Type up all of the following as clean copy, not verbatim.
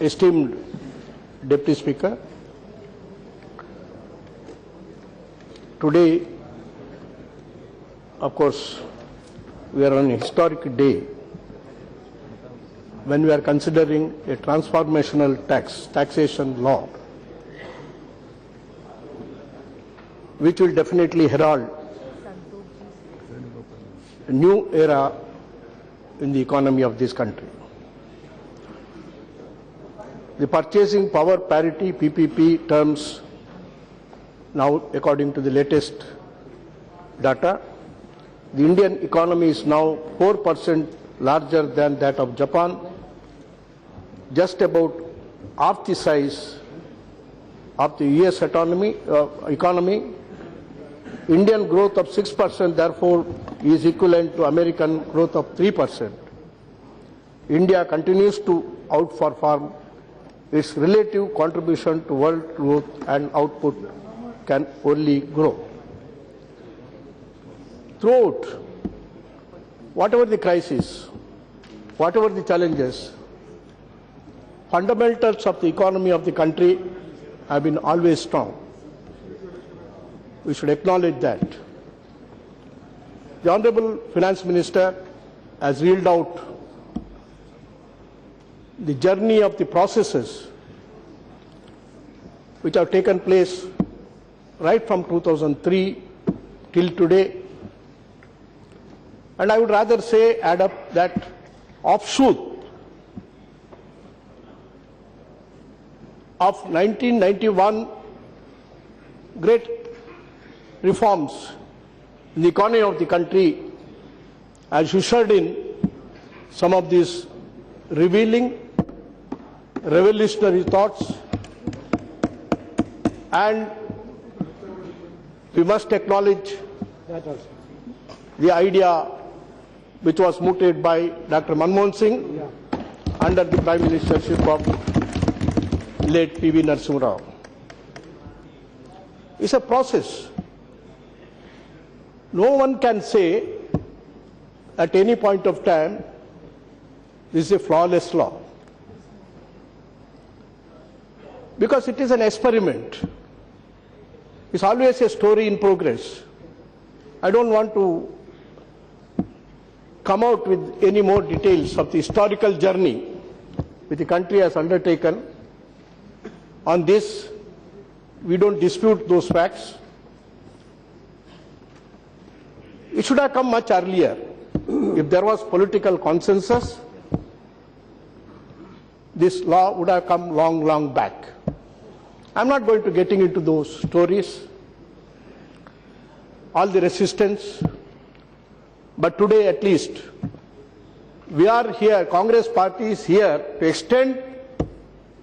esteemed Deputy Speaker, today, of course, we are on a historic day when we are considering a transformational taxation law, which will definitely herald a new era in the economy of this country. The purchasing power parity PPP terms now, according to the latest data, the Indian economy is now 4% larger than that of Japan, just about half the size of the US economy. Indian growth of 6% therefore is equivalent to American growth of 3%. India continues to outperform. Its relative contribution to world growth and output can only grow. Throughout, whatever the crisis, whatever the challenges, fundamentals of the economy of the country have been always strong. We should acknowledge that. The Honorable Finance Minister has reeled out the journey of the processes which have taken place right from 2003 till today. And I would rather say, add up that offshoot of 1991 great reforms in the economy of the country has ushered in some of these revealing, revolutionary thoughts, and we must acknowledge the idea which was mooted by Dr. Manmohan Singh under the Prime Ministership of late P.V. Narasimha Rao. It's a process. No one can say at any point of time this is a flawless law, because it is an experiment. It's always a story in progress. I don't want to come out with any more details of the historical journey which the country has undertaken. On this, we don't dispute those facts. It should have come much earlier. If there was political consensus, this law would have come long, long back. I'm not going to getting into those stories, all the resistance, but today at least we are here, Congress party is here to extend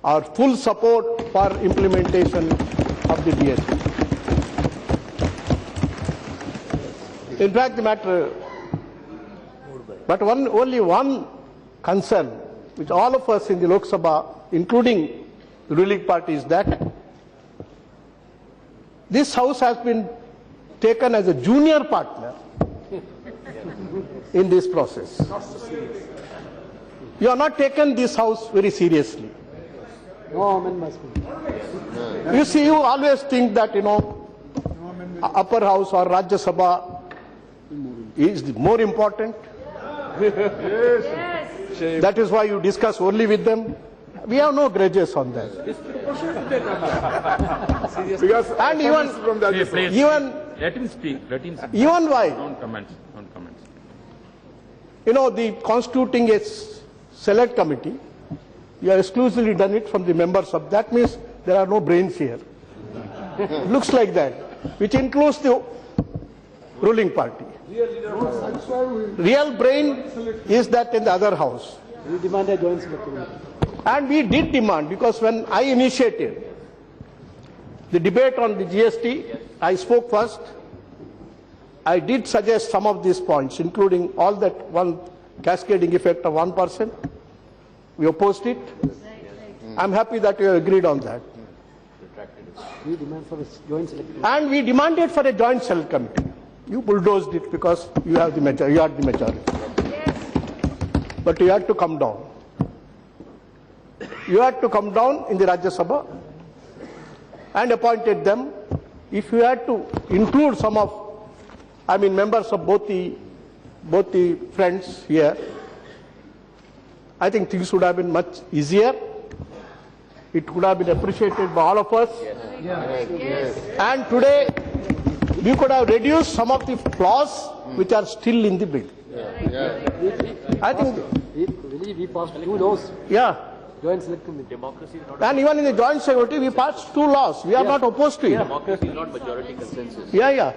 our full support for implementation of the GST. In fact, the matter, but only one concern which all of us in the Lok Sabha, including the ruling party, is that this House has been taken as a junior partner in this process. You have not taken this House very seriously. You see, you always think that, upper house or Rajya Sabha is more important. Yes. That is why you discuss only with them. We have no grudges on that. And even let him speak. Even why? Don't comments. The constituting a select committee, you have exclusively done it from the members of. That means there are no brains here. Looks like that, which includes the ruling party. Real brain is that in the other house. We demand a joint select committee. And we did demand, because when I initiated the debate on the GST, I spoke first. I did suggest some of these points, including all that one cascading effect of 1%. We opposed it. I'm happy that you have agreed on that. We demand for a joint select committee. And we demanded for a joint select committee. You bulldozed it because you have the majority. You had the majority. But you had to come down. you had to come down in the Rajya Sabha and appointed them. If you had to include some of, members of both the friends here, I think things would have been much easier. It could have been appreciated by all of us. Yes. And today, we could have reduced some of the flaws which are still in the bill. I think. We passed 2 laws. Yeah. Joint select committee. Democracy is not. And even in the joint security, we passed 2 laws. We are not opposed to it. Democracy is not majority consensus. Yeah.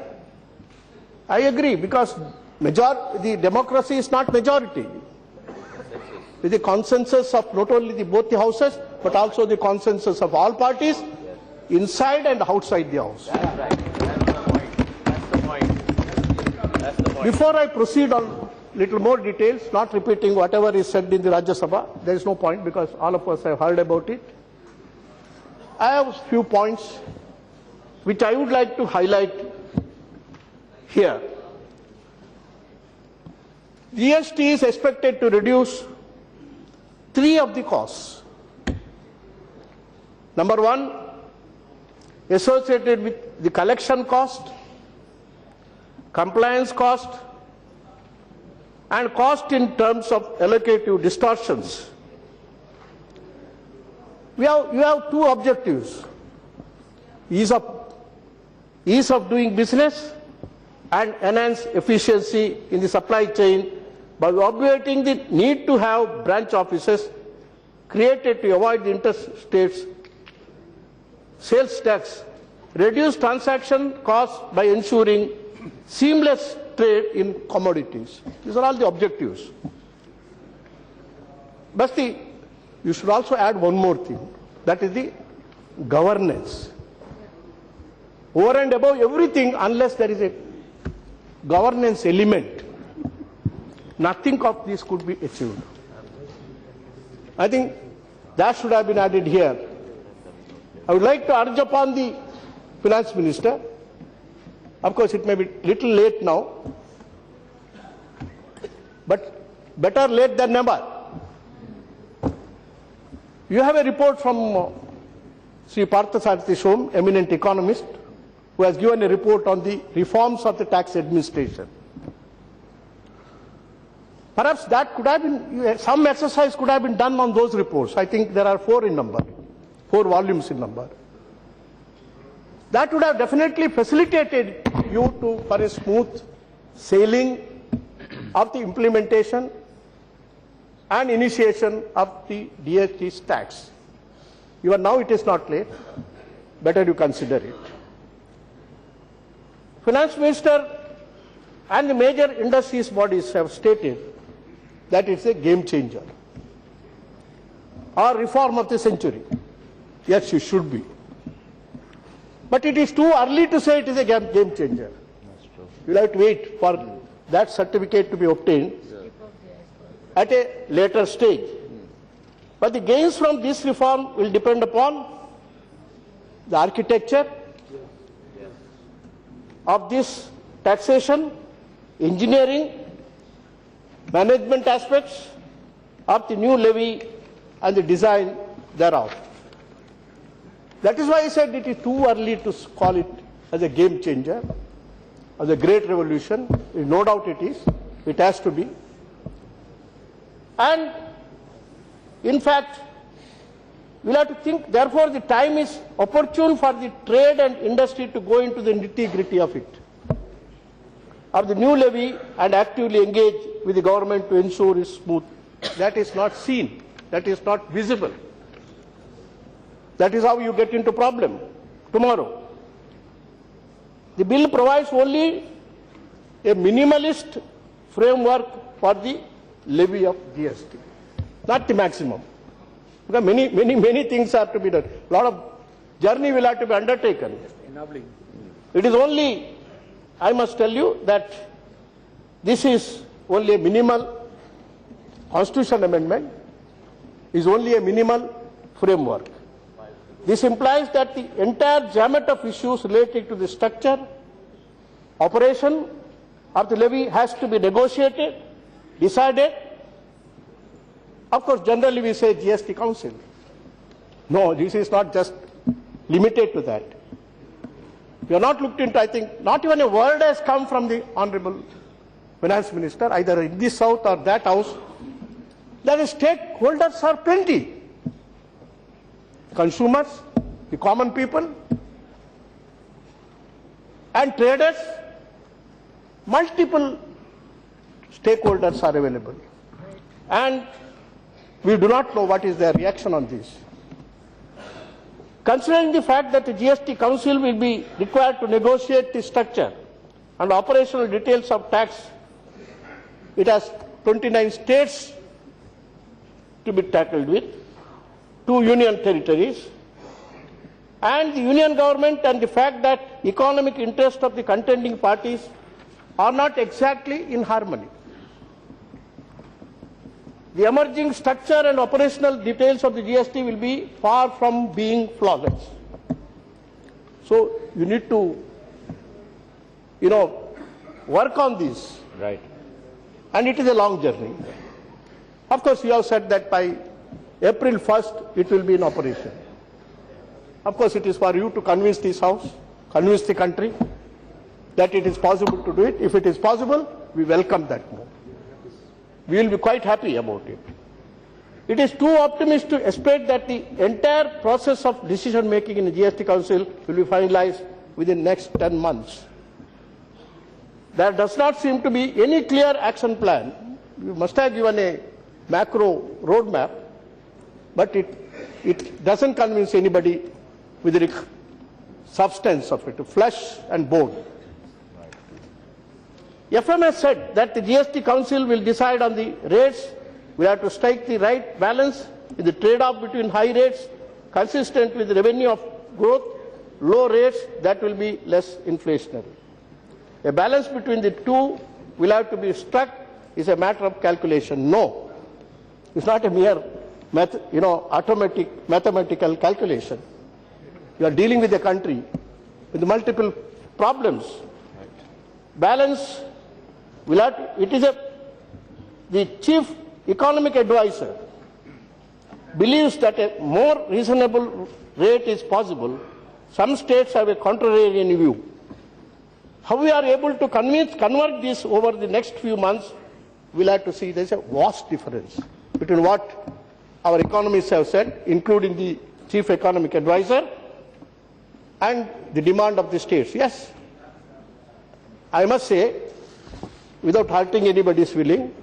I agree, because the democracy is not majority. With the consensus of not only both the houses, but also the consensus of all parties, inside and outside the house. That's the point. Before I proceed on little more details, not repeating whatever is said in the Rajya Sabha, there is no point because all of us have heard about it. I have a few points which I would like to highlight here. GST is expected to reduce 3 of the costs. Number 1, associated with the collection cost, compliance cost, and cost in terms of allocative distortions. You have 2 objectives: ease of doing business and enhance efficiency in the supply chain by obviating the need to have branch offices created to avoid the interstate sales tax, reduce transaction costs by ensuring seamless trade in commodities. These are all the objectives. But you should also add one more thing, that is the governance. Over and above everything, unless there is a governance element, nothing of this could be achieved. I think that should have been added here. I would like to urge upon the Finance Minister. Of course, it may be little late now, but better late than never. You have a report from Sri Parthasarathi Shom, eminent economist, who has given a report on the reforms of the tax administration. Perhaps that could have been, some exercise could have been done on those reports. I think there are 4 in number, 4 volumes in number. That would have definitely facilitated you for a smooth sailing of the implementation and initiation of the GST tax. Even now it is not late. Better you consider it. Finance Minister and the major industries bodies have stated that it's a game changer or reform of the century. Yes, it should be. But it is too early to say it is a game changer. You will have to wait for that certificate to be obtained at a later stage. But the gains from this reform will depend upon the architecture of this taxation, engineering, management aspects of the new levy and the design thereof. That is why I said it is too early to call it as a game changer, as a great revolution. No doubt it is. It has to be. And in fact, we'll have to think, therefore the time is opportune for the trade and industry to go into the nitty-gritty of it, of the new levy, and actively engage with the government to ensure it's smooth. That is not seen. That is not visible. That is how you get into problem tomorrow. The bill provides only a minimalist framework for the levy of GST, not the maximum. Because many things have to be done. A lot of journey will have to be undertaken. It is only, I must tell you that this is only a minimal constitution amendment, is only a minimal framework. This implies that the entire gamut of issues related to the structure, operation of the levy has to be negotiated, decided. Of course, generally we say GST Council. No, this is not just limited to that. We have not looked into, I think, not even a word has come from the Honorable Finance Minister, either in this House or that House. That the stakeholders are plenty. Consumers, the common people, and traders, multiple stakeholders are available. And we do not know what is their reaction on this. Considering the fact that the GST Council will be required to negotiate the structure and operational details of tax, it has 29 states to be tackled with, 2 union territories, and the union government, and the fact that economic interests of the contending parties are not exactly in harmony. The emerging structure and operational details of the GST will be far from being flawless. So you need to, work on this. Right. And it is a long journey. Of course, you have said that by April 1st, it will be in operation. Of course, it is for you to convince this House, convince the country that it is possible to do it. If it is possible, we welcome that move. We will be quite happy about it. It is too optimistic to expect that the entire process of decision making in the GST Council will be finalized within the next 10 months. There does not seem to be any clear action plan. You must have given a macro roadmap, but it doesn't convince anybody with the substance of it, flesh and bone. FM has said that the GST Council will decide on the rates. We have to strike the right balance in the trade-off between high rates, consistent with the revenue of growth, low rates that will be less inflationary. A balance between the two will have to be struck is a matter of calculation. No, it's not a mere automatic mathematical calculation. You are dealing with a country with multiple problems. Balance will have to, it is the chief economic advisor believes that a more reasonable rate is possible. Some states have a contrarian view. How we are able to convert this over the next few months, we'll have to see. There's a vast difference between what our economists have said, including the chief economic advisor, and the demand of the states. Yes, I must say, without hurting anybody's feeling,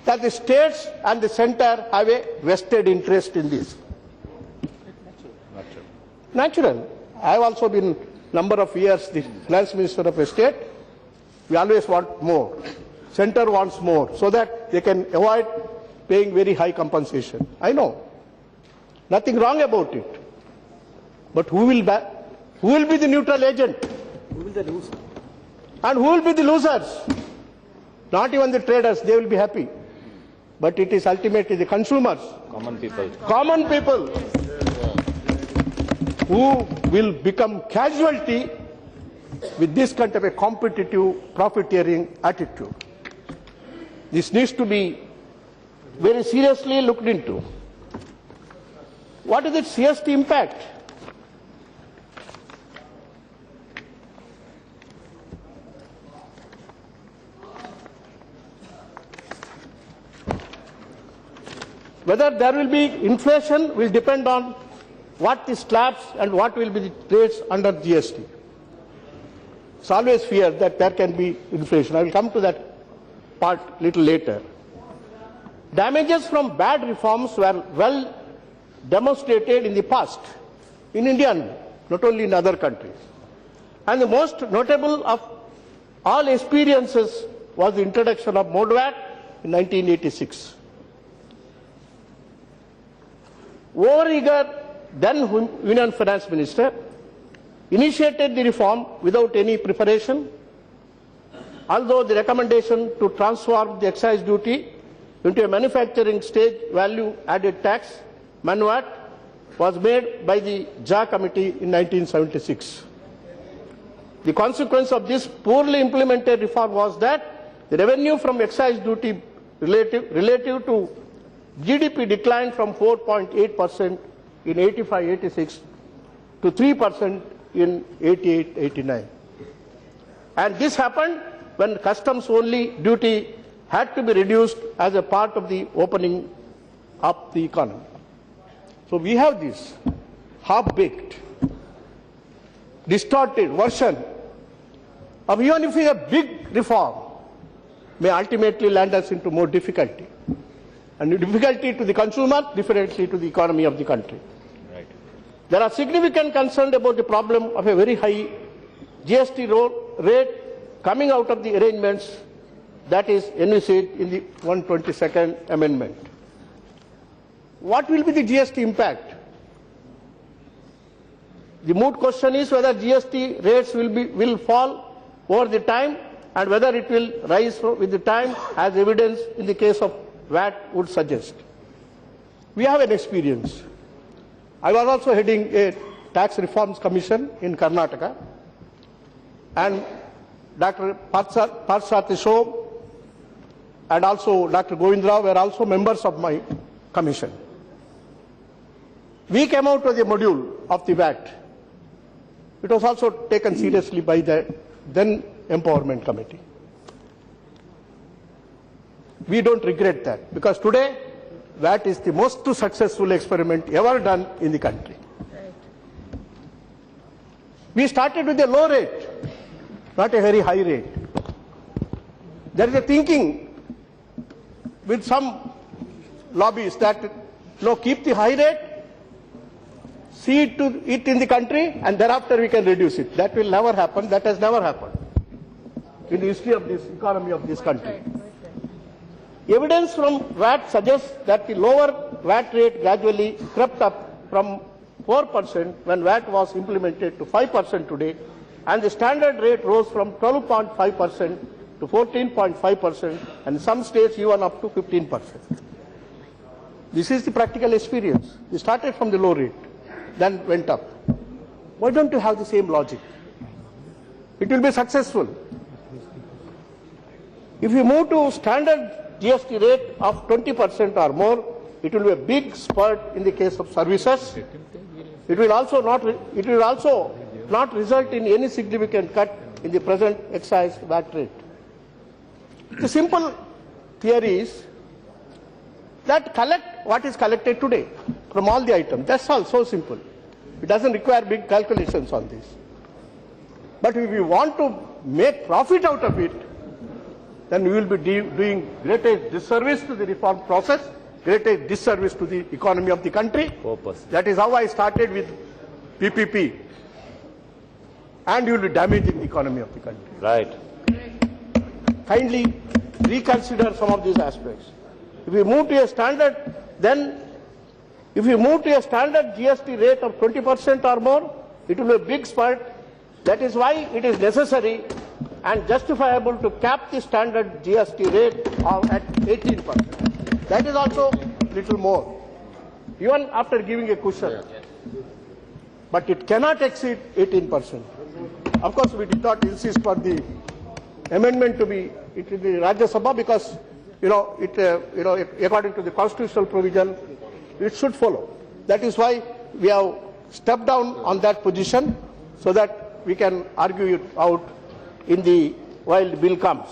that the states and the center have a vested interest in this. Natural. I have also been number of years the finance minister of a state. We always want more. Center wants more so that they can avoid paying very high compensation. I know. Nothing wrong about it. But who will be the neutral agent? Who will the loser? And who will be the losers? Not even the traders, they will be happy. But it is ultimately the consumers. Common people. Common people who will become casualty with this kind of a competitive, profiteering attitude. This needs to be very seriously looked into. What is its GST impact? Whether there will be inflation will depend on what the slabs and what will be the rates under GST. It's always feared that there can be inflation. I will come to that part a little later. Damages from bad reforms were well demonstrated in the past, in India, not only in other countries. And the most notable of all experiences was the introduction of MODVAT in 1986. Overeager then Union Finance Minister initiated the reform without any preparation, although the recommendation to transform the excise duty into a manufacturing stage value added tax, MANVAT, was made by the JA Committee in 1976. The consequence of this poorly implemented reform was that the revenue from excise duty relative to GDP declined from 4.8% in 85-86 to 3% in 88-89. And this happened when customs only duty had to be reduced as a part of the opening up the economy. So we have this half-baked, distorted version of even if we have big reform may ultimately land us into more difficulty. And difficulty to the consumer, difficulty to the economy of the country. Right. There are significant concerns about the problem of a very high GST rate coming out of the arrangements that is envisaged in the 122nd Amendment. What will be the GST impact? The moot question is whether GST rates will fall over the time and whether it will rise with the time, as evidence in the case of VAT would suggest. We have an experience. I was also heading a tax reforms commission in Karnataka, and Dr. Parshatisho and also Dr. Govindrao were also members of my commission. We came out with a module of the VAT. It was also taken seriously by the then Empowerment Committee. We don't regret that, because today VAT is the most successful experiment ever done in the country. Right. We started with a low rate, not a very high rate. There is a thinking with some lobbies that keep the high rate, see to it in the country, and thereafter we can reduce it. That will never happen. That has never happened in the history of this economy of this country. Evidence from VAT suggests that the lower VAT rate gradually crept up from 4% when VAT was implemented to 5% today, and the standard rate rose from 12.5% to 14.5%, and in some states even up to 15%. This is the practical experience. We started from the low rate, then went up. Why don't you have the same logic? It will be successful. If you move to standard GST rate of 20% or more, it will be a big spurt in the case of services. It will also not result in any significant cut in the present excise VAT rate. The simple theory is that collect what is collected today from all the items. That's all, so simple. It doesn't require big calculations on this. But if we want to make profit out of it, then we will be doing greater disservice to the reform process, greater disservice to the economy of the country. 4%. That is how I started with PPP. And you will be damaging the economy of the country. Right. Kindly reconsider some of these aspects. If we move to a standard, if we move to a standard GST rate of 20% or more, it will be a big spurt. That is why it is necessary and justifiable to cap the standard GST rate at 18%. That is also little more, even after giving a cushion. But it cannot exceed 18%. Of course, we did not insist for the amendment to be in the Rajya Sabha because, according to the constitutional provision, it should follow. That is why we have stepped down on that position so that we can argue it out while the bill comes.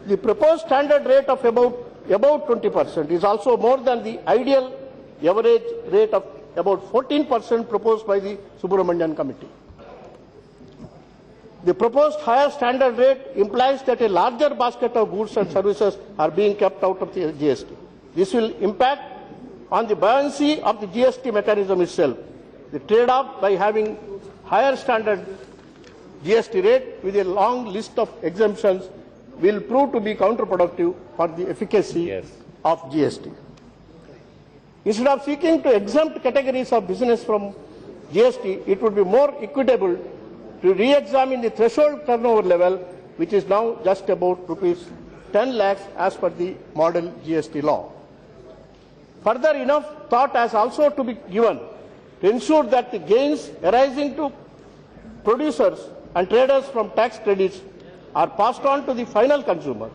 The proposed standard rate of about 20% is also more than the ideal average rate of about 14% proposed by the Subramanian Committee. The proposed higher standard rate implies that a larger basket of goods and services are being kept out of the GST. This will impact on the buoyancy of the GST mechanism itself. The trade-off by having higher standard GST rate with a long list of exemptions will prove to be counterproductive for the efficacy of GST. Instead of seeking to exempt categories of business from GST, it would be more equitable to re-examine the threshold turnover level, which is now just about rupees 10 lakhs as per the model GST law. Further, enough thought has also to be given to ensure that the gains arising to producers and traders from tax credits are passed on to the final consumer.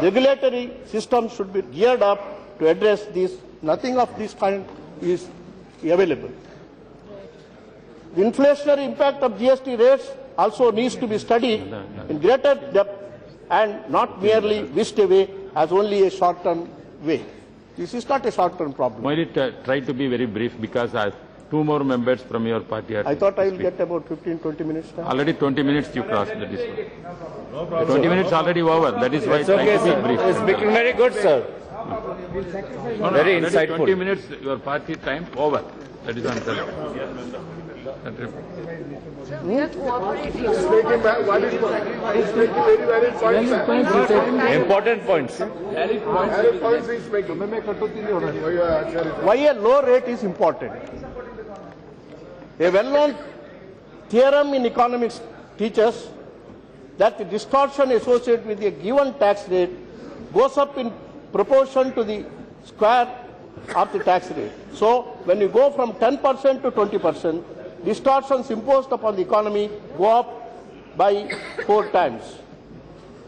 Regulatory systems should be geared up to address this. Nothing of this kind is available. The inflationary impact of GST rates also needs to be studied in greater depth and not merely whisked away as only a short-term way. This is not a short-term problem. Moily, try to be very brief because two more members from your party are. I thought I will get about 15-20 minutes time. Already 20 minutes you crossed. That is why. No problem. 20 minutes already over. That is why. It's okay, try to be sir. brief. It's speaking very good, sir. No, Very already insightful. 20 minutes your party time over. That is answer. We are cooperating. Important points. Why a low rate is important. A well-known theorem in economics teaches that the distortion associated with a given tax rate goes up in proportion to the square of the tax rate. So, when you go from 10% to 20%, distortions imposed upon the economy go up by 4 times.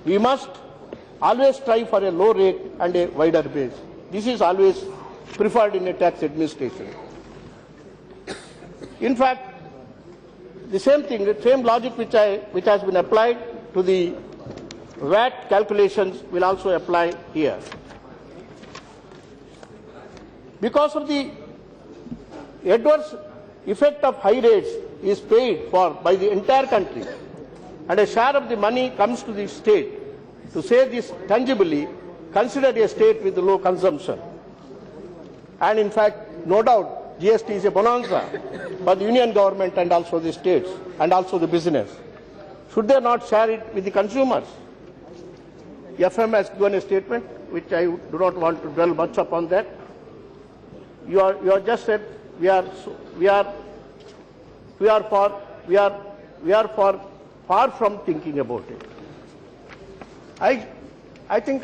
We must always strive for a low rate and a wider base. This is always preferred in a tax administration. In fact, the same thing, the same logic which has been applied to the VAT calculations will also apply here. Because of the adverse effect of high rates is paid for by the entire country, and a share of the money comes to the state. To say this tangibly, consider a state with low consumption. And in fact, no doubt, GST is a bonanza for the union government and also the states and also the business. Should they not share it with the consumers? FM has given a statement, which I do not want to dwell much upon that. You are just said we are far from thinking about it. I think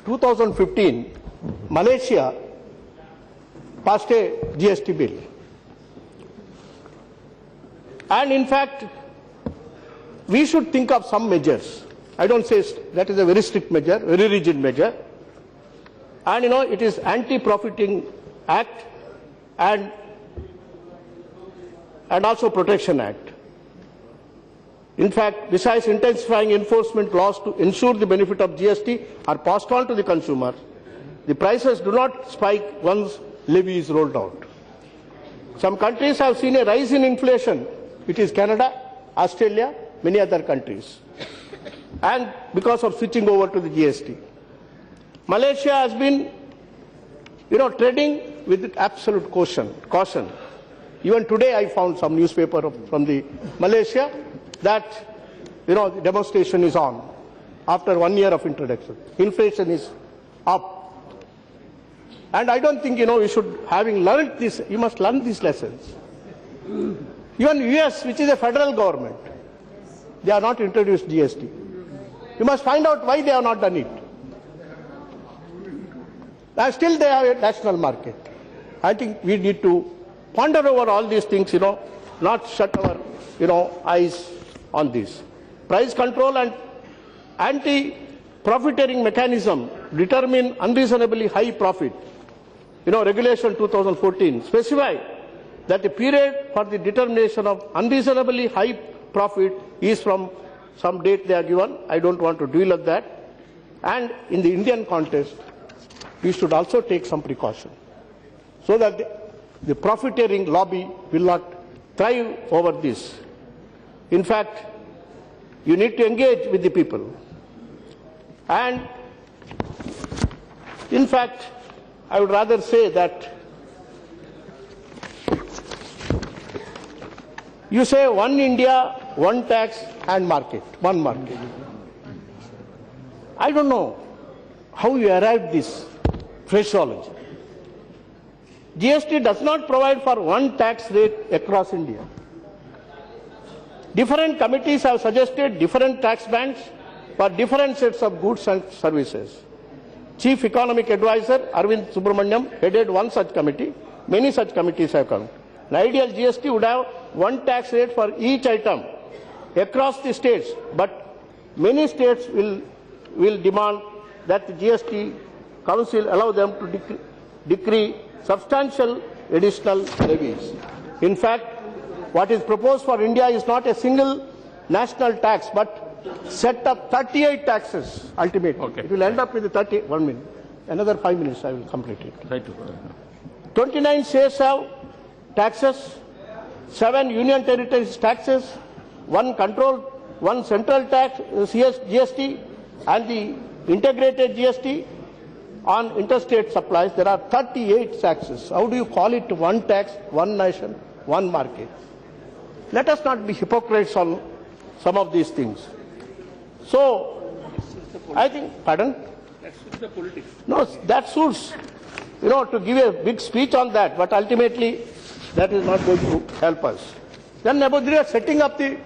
2015 Malaysia passed a GST bill, and in fact we should think of some measures. I don't say that is a very strict measure, very rigid measure, and it is Anti-Profiting Act and also Protection Act. In fact, besides intensifying enforcement laws to ensure the benefit of GST are passed on to the consumer, the prices do not spike once levy is rolled out. Some countries have seen a rise in inflation. It is Canada, Australia, many other countries, and because of switching over to the GST. Malaysia has been, treading with absolute caution. Even today I found some newspaper from the Malaysia that, the demonstration is on after 1 year of introduction. Inflation is up. And I don't think, we should, having learned this, you must learn these lessons. Even US, which is a federal government, they are not introduced GST. You must find out why they have not done it. And still they have a national market. I think we need to ponder over all these things, not shut our, eyes on this. Price control and anti-profiteering mechanism determine unreasonably high profit. Regulation 2014 specify that the period for the determination of unreasonably high profit is from some date they are given. I don't want to dwell on that. And in the Indian context, we should also take some precaution so that the profiteering lobby will not thrive over this. In fact, you need to engage with the people. And in fact, I would rather say that you say one India, one tax and market, one market. I don't know how you arrived this phraseology. GST does not provide for one tax rate across India. Different committees have suggested different tax bands for different sets of goods and services. Chief Economic Advisor Arvind Subramaniam headed one such committee. Many such committees have come. An ideal GST would have one tax rate for each item across the states, but many states will demand that the GST Council allow them to decree substantial, additional levies. In fact, what is proposed for India is not a single national tax, but set up 38 taxes ultimately. Okay. It will end up with 1 minute. Another 5 minutes I will complete it. Try to. 29 states have taxes, 7 union territories taxes, 1 central tax, GST, and the integrated GST on interstate supplies. There are 38 taxes. How do you call it one tax, one nation, one market? Let us not be hypocrites on some of these things. So, I think, pardon? That suits the politics. No, that suits, to give a big speech on that, but ultimately that is not going to help us. Then about setting up the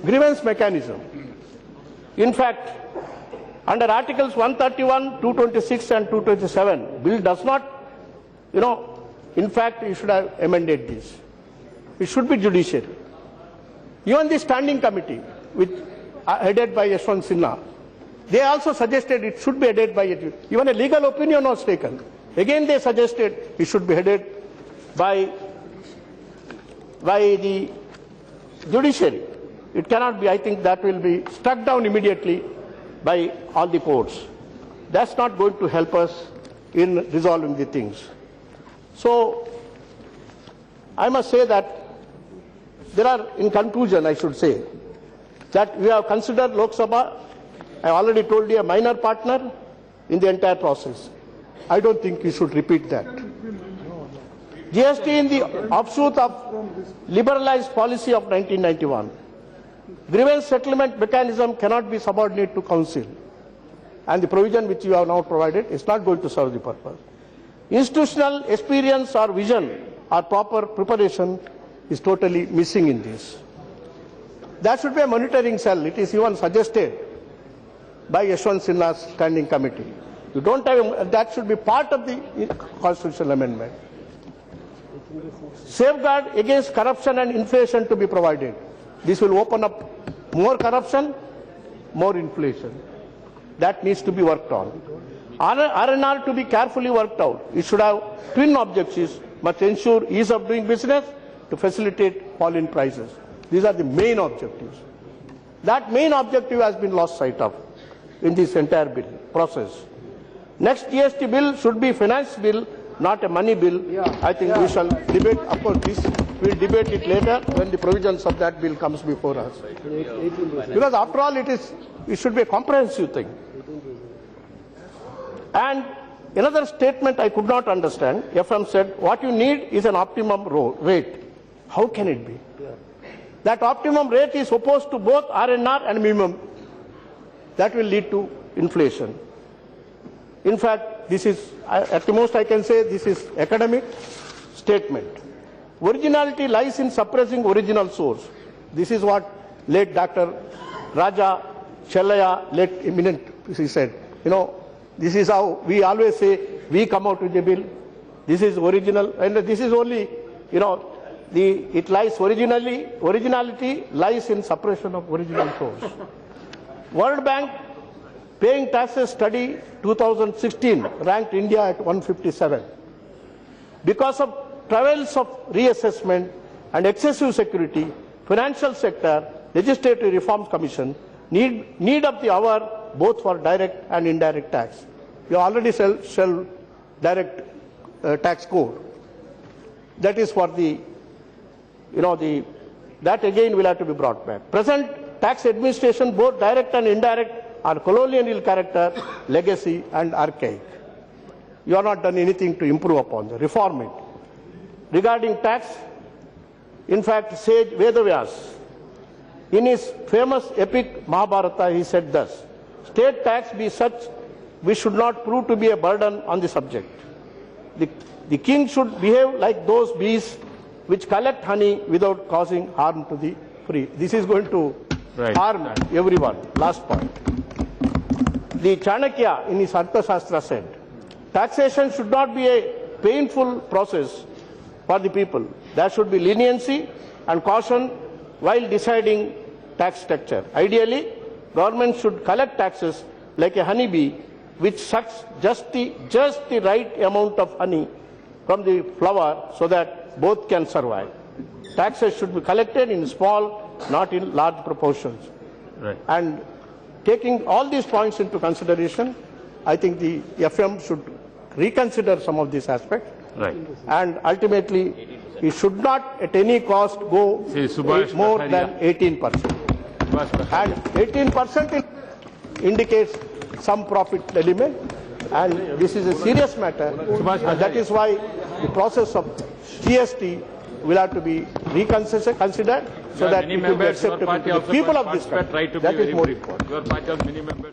grievance mechanism. In fact, under Articles 131, 226 and 227, bill does not, in fact, you should have amended this. It should be judiciary. Even the standing committee, which headed by Yashwant Sinha, they also suggested it should be headed by even a legal opinion was taken. Again, they suggested it should be headed by the judiciary. It cannot be. I think that will be struck down immediately by all the courts. That's not going to help us in resolving the things. So, I must say that there are, in conclusion, I should say, that we have considered Lok Sabha, I already told you, a minor partner in the entire process. I don't think we should repeat that. GST in the offshoot of liberalized policy of 1991. Grievance settlement mechanism cannot be subordinate to council. And the provision which you have now provided is not going to serve the purpose. Institutional experience or vision or proper preparation is totally missing in this. That should be a monitoring cell. It is even suggested by Yashwant Sinha's standing committee. You don't have, that should be part of the constitutional amendment. Safeguard against corruption and inflation to be provided. This will open up more corruption, more inflation. That needs to be worked on. R&R to be carefully worked out. It should have twin objectives, must ensure ease of doing business to facilitate fall in prices. These are the main objectives. That main objective has been lost sight of in this entire bill process. Next GST bill should be finance bill, not a money bill. I think we shall debate, of course, this. We'll debate it later when the provisions of that bill comes before us. Because after all, it should be a comprehensive thing. And another statement I could not understand, FM said, what you need is an optimum rate. How can it be? That optimum rate is opposed to both R&R and minimum. That will lead to inflation. In fact, this is, at the most I can say, this is academic statement. Originality lies in suppressing original source. This is what late Dr. Raja Chellaya, late eminent, he said. This is how we always say, we come out with a bill. This is original, and this is only, it lies originality lies in suppression of original source. World Bank paying taxes study 2016 ranked India at 157. Because of travails of reassessment and excessive security, financial sector, legislative reforms commission need of the hour both for direct and indirect tax. You already sell direct tax code. That is for the, that again will have to be brought back. Present tax administration, both direct and indirect, are colonial in character, legacy and archaic. You have not done anything to improve upon the reform it. Regarding tax, in fact, sage Vedavyas, in his famous epic Mahabharata, he said thus, state tax be such, we should not prove to be a burden on the subject. The king should behave like those bees which collect honey without causing harm to the free. This is going to harm everyone. Last point. The Chanakya in his Arthashastra said, taxation should not be a painful process for the people. There should be leniency and caution while deciding tax structure. Ideally, government should collect taxes like a honeybee which sucks just the right amount of honey from the flour so that both can survive. Taxes should be collected in small, not in large proportions. Right. And taking all these points into consideration, I think the FM should reconsider some of these aspects. Right. And ultimately, it should not at any cost go See, Subhash more Pacharia. than 18%. And 18% indicates some profit element, and this is a serious matter. And that is why the process of GST will have to be reconsidered so that Many it will be members, your acceptable party to the also people of this participate, try country. to be That is very more brief. important. Your party has many members.